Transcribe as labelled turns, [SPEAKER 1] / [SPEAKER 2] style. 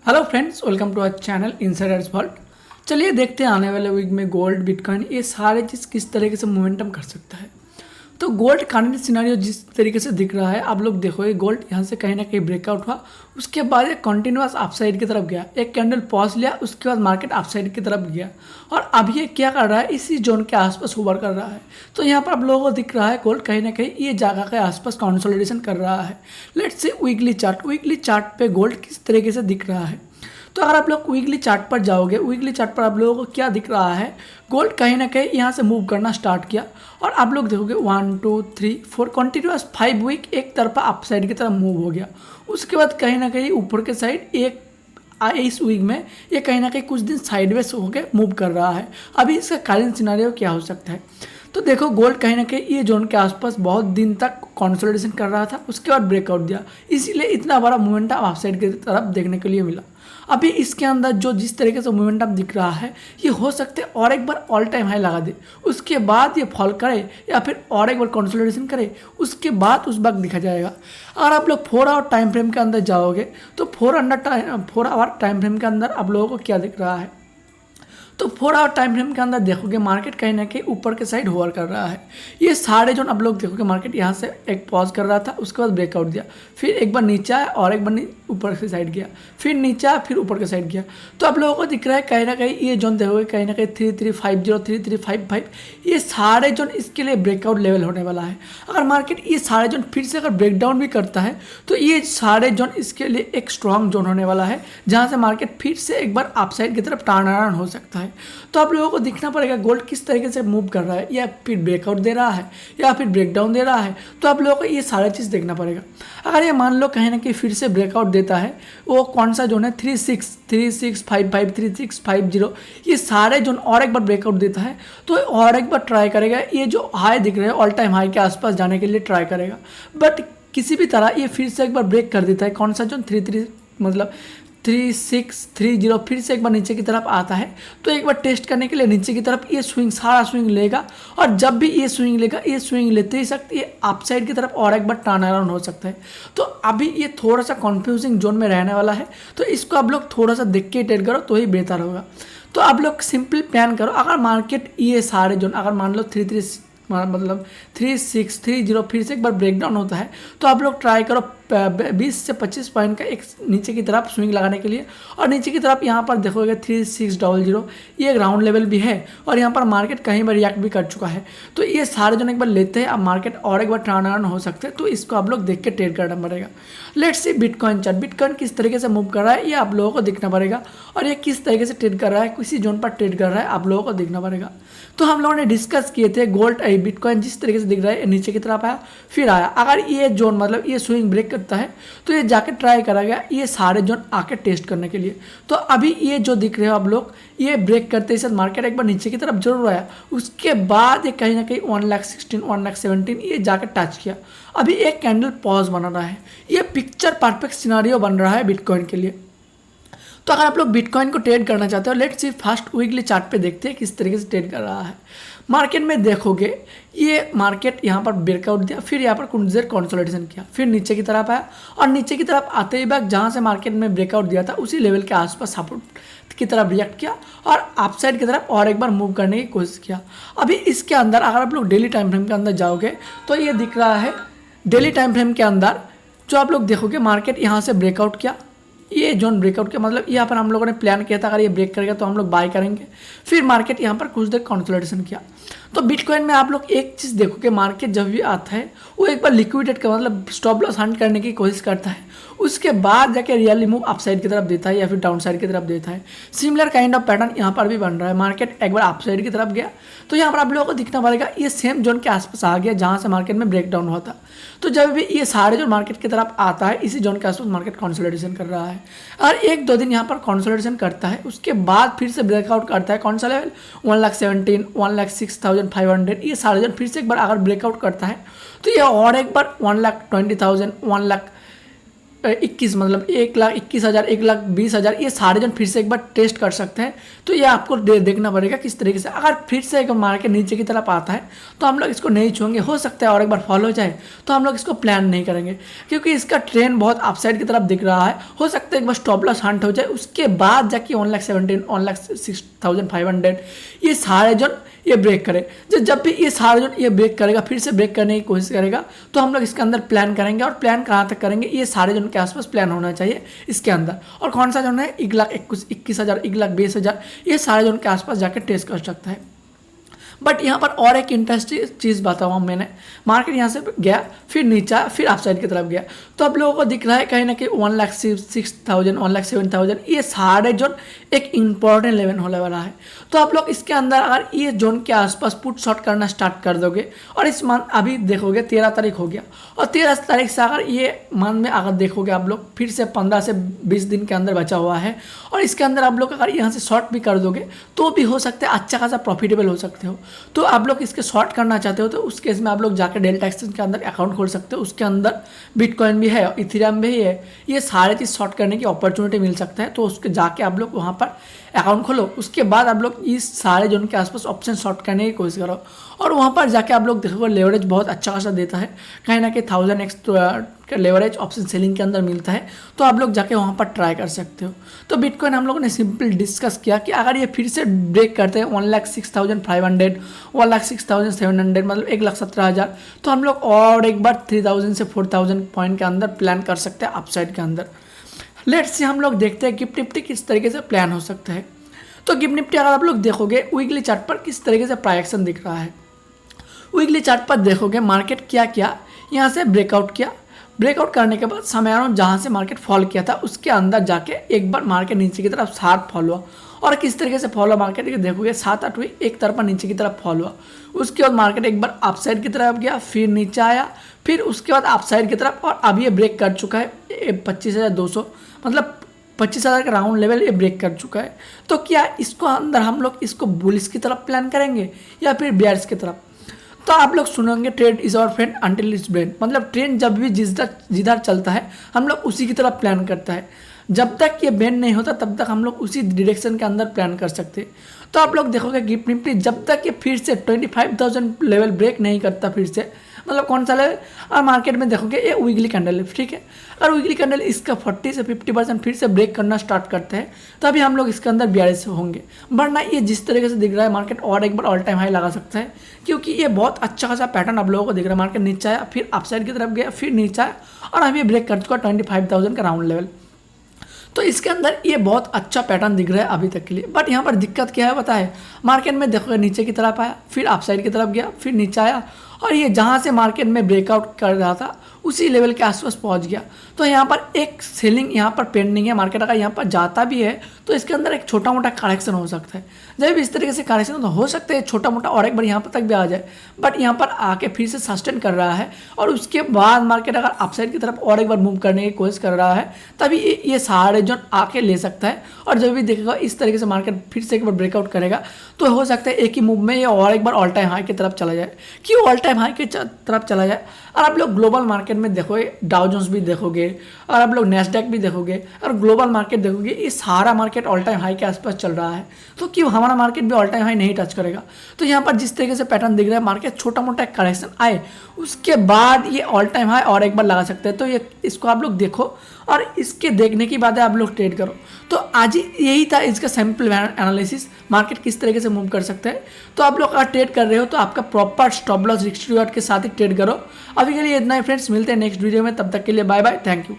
[SPEAKER 1] Hello friends, welcome to our channel insiders world. चलिए देखते हैं आने वाले वीक में गोल्ड, बिटकॉइन ये सारे चीज़ किस तरीके से मोमेंटम कर सकता है। तो गोल्ड करंट सिनेरियो जिस तरीके से दिख रहा है, आप लोग देखोगे गोल्ड यहाँ से कहीं ना कहीं ब्रेकआउट हुआ, उसके बाद एक कंटिन्यूअस अपसाइड की तरफ गया, एक कैंडल पॉज लिया, उसके बाद मार्केट अपसाइड की तरफ गया और अब ये क्या कर रहा है, इसी जोन के आसपास होवर कर रहा है। तो यहाँ पर आप लोगों को दिख रहा है गोल्ड कहीं ना कहीं ये जगह के आसपास कंसोलिडेशन कर रहा है। लेट्स से वीकली चार्ट पे गोल्ड किस तरीके से दिख रहा है। तो अगर आप लोग वीकली चार्ट पर जाओगे, वीकली चार्ट पर आप लोगों को क्या दिख रहा है, गोल्ड कहीं ना कहीं यहाँ से मूव करना स्टार्ट किया और आप लोग देखोगे 1 2 3 4 कंटिन्यूअस 5 वीक एक तरफा अपसाइड की तरफ मूव हो गया। उसके बाद कहीं ना कहीं ऊपर के साइड एक इस वीक में ये कहीं ना कहीं कुछ दिन साइडवेज होकर मूव कर रहा है। अभी इसका करंट सिनेरियो क्या हो सकता है, तो देखो गोल्ड कहीं ना कहीं ये जोन के आसपास बहुत दिन तक कंसोलिडेशन कर रहा था, उसके बाद ब्रेकआउट दिया, इसीलिए इतना बड़ा मोमेंटम अपसाइड की तरफ देखने के लिए मिला। अभी इसके अंदर जो जिस तरीके से मोमेंटम दिख रहा है, ये हो सकते और एक बार ऑल टाइम हाई लगा दे, उसके बाद ये फॉल करे या फिर और एक बार कंसोलिडेशन करे, उसके बाद उस वक्त दिखा जाएगा। अगर आप लोग 4 आवर टाइम फ्रेम के अंदर जाओगे तो 4 आवर टाइम फ्रेम के अंदर आप लोगों को क्या दिख रहा है, तो 4 आवर टाइम फ्रेम के अंदर देखोगे मार्केट कहीं ना कहीं ऊपर के साइड होवर कर रहा है। ये सारे जोन आप लोग देखोगे मार्केट यहाँ से एक पॉज कर रहा था, उसके बाद ब्रेकआउट दिया, फिर एक बार नीचे आया और एक बार ऊपर के साइड गया, फिर नीचे आया, फिर ऊपर के साइड गया। तो आप लोगों को दिख रहा है कहीं ना कहीं ये जोन देखोगे कहीं ना कहीं 3350 3355 ये सारे जोन इसके लिए ब्रेकआउट लेवल होने वाला है। अगर मार्केट ये सारे जोन फिर से अगर ब्रेकडाउन भी करता है तो ये सारे जोन इसके लिए एक स्ट्रॉन्ग जोन होने वाला है, जहाँ से मार्केट फिर से एक बार अपसाइड की तरफ टर्न अराउंड हो सकता है। तो आप लोगों को दिखना पड़ेगा गोल्ड किस तरीके से मूव कर रहा है, या फिर ब्रेकआउट दे रहा है या फिर ब्रेकडाउन दे रहा है। तो आप लोगों को ये सारा चीज़ देखना पड़ेगा। अगर ये मान लो कहीं ना कहीं फिर से ब्रेकआउट देता है, वो कौन सा जोन है 3655 3650, ये सारे जोन और एक बार ब्रेकआउट देता है तो और एक बार ट्राई करेगा, ये जो हाई दिख रहे हैं ऑल टाइम हाई के आसपास जाने के लिए ट्राई करेगा। बट किसी भी तरह ये फिर से एक बार ब्रेक कर देता है, कौन सा जोन 3630 फिर से एक बार नीचे की तरफ आता है, तो एक बार टेस्ट करने के लिए नीचे की तरफ ये सारा स्विंग लेगा और जब भी ये स्विंग लेगा, ये स्विंग लेते ही सकते ये अपसाइड की तरफ और एक बार टर्न अराउंड हो सकता है। तो अभी ये थोड़ा सा कन्फ्यूजिंग जोन में रहने वाला है, तो इसको आप लोग थोड़ा सा देख के ट्रेड करो तो ही बेहतर होगा। तो आप लोग सिंपल प्लान करो, अगर मार्केट ये सारे जोन अगर मान लो 3630 फिर से एक बार ब्रेकडाउन होता है, तो आप लोग ट्राई करो 20 से 25 पॉइंट का एक नीचे की तरफ स्विंग लगाने के लिए। और नीचे की तरफ यहाँ पर देखोगे 3600 ये ग्राउंड लेवल भी है और यहाँ पर मार्केट कहीं बार रिएक्ट भी कर चुका है। तो ये सारे जन एक बार लेते हैं, अब मार्केट और एक बार टर्न अराउंड हो सकते हैं, तो इसको आप लोग देख के ट्रेड करना पड़ेगा। Let's see bitcoin chart, bitcoin किस तरीके से मूव कर रहा है ये आप लोगों को देखना पड़ेगा, और ये किस तरीके से ट्रेड कर रहा है, किसी जोन पर ट्रेड कर रहा है आप लोगों को देखना पड़ेगा। तो हम लोगों ने डिस्कस किए थे गोल्ड बिटकॉइन जिस तरीके से दिख रहा है नीचे की तरफ आया फिर आया, अगर ये जोन मतलब ये स्विंग ब्रेक करता है तो ये जाके ट्राई करेगा ये सारे जोन आके टेस्ट करने के लिए। तो अभी ये जो दिख रहे हो आप लोग, ये ब्रेक करते ही साथ मार्केट एक बार नीचे की तरफ जरूर आया, उसके बाद ये कहीं ना कहीं 1,16,000 1,17,000 ये जाकर टच किया। अभी एक कैंडल पॉज बना रहा है, ये पिक्चर परफेक्ट सिनारियो बन रहा है बिटकॉइन के लिए। तो अगर आप लोग बिटकॉइन को ट्रेड करना चाहते हो, let's see first weekly chart पे देखते हैं किस तरीके से ट्रेड कर रहा है। मार्केट में देखोगे ये मार्केट यहाँ पर ब्रेकआउट दिया, फिर यहाँ पर कुछ देर कंसोलिडेशन किया, फिर नीचे की तरफ आया और नीचे की तरफ आते ही बाद जहाँ से मार्केट में ब्रेकआउट दिया था उसी लेवल के आसपास सपोर्ट की तरफ रिएक्ट किया और अपसाइड की तरफ और एक बार मूव करने की कोशिश किया। अभी इसके अंदर अगर आप लोग डेली टाइम फ्रेम के अंदर जाओगे तो ये दिख रहा है डेली टाइम फ्रेम के अंदर जो आप लोग देखोगे मार्केट यहाँ से ब्रेकआउट किया, ये जोन ब्रेकआउट के मतलब यहाँ पर हम लोगों ने प्लान किया था अगर ये ब्रेक करेगा तो हम लोग बाय करेंगे, फिर मार्केट यहाँ पर कुछ देर कंसोलिडेशन किया। तो बिटकॉइन में आप लोग एक चीज़ देखो कि मार्केट जब भी आता है वो एक बार लिक्विडेट का मतलब स्टॉप लॉस हंट करने की कोशिश करता है, उसके बाद जाके रियली मूव अपसाइड की तरफ देता है या फिर डाउन साइड की तरफ देता है। सिमिलर काइंड ऑफ पैटर्न यहाँ पर भी बन रहा है, मार्केट एक बार अपसाइड की तरफ गया तो यहाँ पर आप लोगों को दिखना पड़ेगा ये सेम जोन के आसपास आ गया जहाँ से मार्केट में ब्रेकडाउन हुआ था। तो जब भी ये सारे जो मार्केट की तरफ आता है इसी जोन के आसपास मार्केट कंसोलिडेशन कर रहा है और 1-2 दिन यहाँ पर कंसोलिडेशन करता है, उसके बाद फिर से ब्रेकआउट करता है कौन सा लेवल 1,17,000 1,06,500 ये सारे जोन फिर से एक बार अगर ब्रेकआउट करता है तो ये और एक बार 1,20,000 21 मतलब 1,21,000 1,20,000 ये सारे जन फिर से एक बार टेस्ट कर सकते हैं। तो ये आपको देखना पड़ेगा किस तरीके से। अगर फिर से एक मार्केट नीचे की तरफ आता है तो हम लोग इसको नहीं छूएंगे, हो सकता है और एक बार फॉलो हो जाए तो हम लोग इसको प्लान नहीं करेंगे, क्योंकि इसका ट्रेंड बहुत अपसाइड की तरफ दिख रहा है। हो सकता है एक बार स्टॉप लॉस हंट हो जाए, उसके बाद जाके 1,17,000 1,06,500 ये सारे जन ये ब्रेक करे। जब भी ये सारे जन ये ब्रेक करेगा, फिर से ब्रेक करने की कोशिश करेगा, तो हम लोग इसके अंदर प्लान करेंगे। और प्लान कहाँ तक करेंगे, ये सारे जन के आसपास प्लान होना चाहिए इसके अंदर। और कौन सा जोन है, 1,21,000 1,20,000 ये सारे जोन के आसपास जाकर टेस्ट कर सकता है। बट यहाँ पर और एक इंटरेस्टिंग चीज़ बताऊँ मैंने, मार्केट यहाँ से गया, फिर नीचा, फिर अपसाइड की तरफ गया, तो आप लोगों को दिख रहा है कहीं ना कहीं 1,06,000 1,07,000 ये सारे जोन एक इंपॉर्टेंट लेवल होने वाला है। तो आप लोग इसके अंदर अगर ये जोन के आसपास पुट शॉट करना स्टार्ट कर दोगे, और इस मंथ अभी देखोगे 13 तारीख हो गया, और 13 तारीख से अगर ये मंथ में अगर देखोगे आप लोग फिर से 15 से 20 दिन के अंदर बचा हुआ है, और इसके अंदर आप लोग अगर यहाँ से शॉर्ट भी कर दोगे तो भी हो सकता है अच्छा खासा प्रॉफिटेबल हो सकते हो। तो आप लोग इसके शॉर्ट करना चाहते हो तो उस केस में आप लोग जाकर डेल्टा एक्सचेंज के अंदर अकाउंट खोल सकते हो। उसके अंदर बिटकॉइन भी है, इथेरियम भी है, ये सारे चीज़ शॉर्ट करने की अपॉर्चुनिटी मिल सकता है। तो उसके जाके आप लोग वहाँ पर अकाउंट खोलो, उसके बाद आप लोग इस सारे जोन के आसपास ऑप्शन शॉर्ट करने की कोशिश करो, और वहाँ पर जाके आप लोग देखोगे लेवरेज बहुत अच्छा खासा देता है, कहीं ना कहीं 1000x का लेवरेज ऑप्शन सेलिंग के अंदर मिलता है। तो आप लोग जाके वहाँ पर ट्राई कर सकते हो। तो बिटकॉइन हम लोगों ने सिंपल डिस्कस किया कि अगर ये फिर से ब्रेक करते हैं 1,06,500 1,06,700 मतलब 1,17,000, तो हम लोग और एक बार 3,000 से 4,000 पॉइंट के अंदर प्लान कर सकते हैं अपसाइड के अंदर। लेट्स से हम लोग देखते हैं गिफ्ट निफ्टी किस तरीके से प्लान हो सकता है। तो गिफ्ट निफ्टी अगर आप लोग देखोगे वीकली चार्ट पर किस तरीके से प्राइस एक्शन दिख रहा है, वीकली चार्ट पर देखोगे मार्केट क्या किया, यहाँ से ब्रेकआउट किया, ब्रेकआउट करने के बाद समय जहाँ से मार्केट फॉल किया था उसके अंदर जाके एक बार मार्केट नीचे की तरफ शार्प फॉल हुआ। और किस तरीके से फॉल हुआ मार्केट देखोगे 7-8 हुई, एक तरफा नीचे की तरफ फॉल हुआ। उसके बाद मार्केट एक बार अपसाइड की तरफ गया, फिर नीचे आया, फिर उसके बाद अपसाइड की तरफ, और अब ये ब्रेक कर चुका है 25,200 मतलब 25,000 का राउंड लेवल ये ब्रेक कर चुका है। तो क्या इसको अंदर हम लोग इसको बुलिश की तरफ प्लान करेंगे या फिर बेयर्स की तरफ? तो आप लोग सुनेंगे trade is our friend until it's ब्रेन, मतलब ट्रेंड जब भी जिधर चलता है हम लोग उसी की तरफ प्लान करता है। जब तक ये बेंड नहीं होता तब तक हम लोग उसी डायरेक्शन के अंदर प्लान कर सकते हैं। तो आप लोग देखोगे गिफ्ट निफ्टी जब तक ये फिर से 25,000 लेवल ब्रेक नहीं करता, फिर से मतलब कौन सा लेवल, और मार्केट में देखोगे ये वीकली कैंडल है, ठीक है। अगर वीकली कैंडल इसका 40 से 50% फिर से ब्रेक करना स्टार्ट करते हैं तभी हम लोग इसके अंदर बीआरएस होंगे, वरना ये जिस तरीके से दिख रहा है मार्केट और एक बार ऑल टाइम हाई लगा सकता है, क्योंकि ये बहुत अच्छा खासा पैटर्न आप लोगों को दिख रहा है। मार्केट नीचे आया, फिर अपसाइड की तरफ गया, फिर नीचे आया, और अभी ब्रेक कर चुका 25,000 का राउंड लेवल। तो इसके अंदर ये बहुत अच्छा पैटर्न दिख रहा है अभी तक के लिए। बट यहाँ पर दिक्कत क्या है पता है, मार्केट में देखोगे नीचे की तरफ आया, फिर अपसाइड की तरफ गया, फिर नीचे आया, और ये जहाँ से मार्केट में ब्रेकआउट कर रहा था उसी लेवल के आसपास पहुँच गया। तो यहाँ पर एक सेलिंग यहाँ पर पेंडिंग है। मार्केट अगर यहाँ पर जाता भी है तो इसके अंदर एक छोटा मोटा करेक्शन हो सकता है। जब भी इस तरीके से करेक्शन तो हो सकता है छोटा मोटा और एक बार यहाँ पर तक भी आ जाए, बट यहाँ पर आके फिर से सस्टेन कर रहा है, और उसके बाद मार्केट अगर अपसाइड की तरफ और एक बार मूव करने की कोशिश कर रहा है तभी ये सारे जो आके ले सकता है। और जब भी देखेगा इस तरीके से मार्केट फिर से एक बार ब्रेकआउट करेगा तो हो सकता है एक ही मूव में ये और एक बार ऑल टाइम हाई की तरफ चला जाए। क्यों ऑल टाइम हाई की तरफ चला जाए? और आप लोग ग्लोबल मार्केट में देखोगे, डाउ जोन्स भी देखोगे, और आप लोग नैस्डैक भी देखोगे, और ग्लोबल मार्केट देखोगे, ये सारा मार्केट ऑल टाइम हाई के आसपास चल रहा है। तो क्यों हमारा मार्केट भी ऑल टाइम हाई नहीं टच करेगा? तो यहाँ पर जिस तरीके से पैटर्न दिख रहा है मार्केट छोटा मोटा करेक्शन आए उसके बाद ये ऑल टाइम हाई और एक बार लगा सकते हैं। तो ये इसको आप लोग देखो, और इसके देखने की बाद आप लोग ट्रेड करो। तो आज यही था इसका सैम्पल एनालिसिस, मार्केट किस तरीके से मूव कर सकते हैं। तो आप लोग अगर ट्रेड कर रहे हो तो आपका proper stop loss risk reward के साथ ही ट्रेड करो। अभी के लिए इतना ही फ्रेंड्स, मिलते हैं नेक्स्ट वीडियो में, तब तक के लिए बाय बाय, थैंक यू।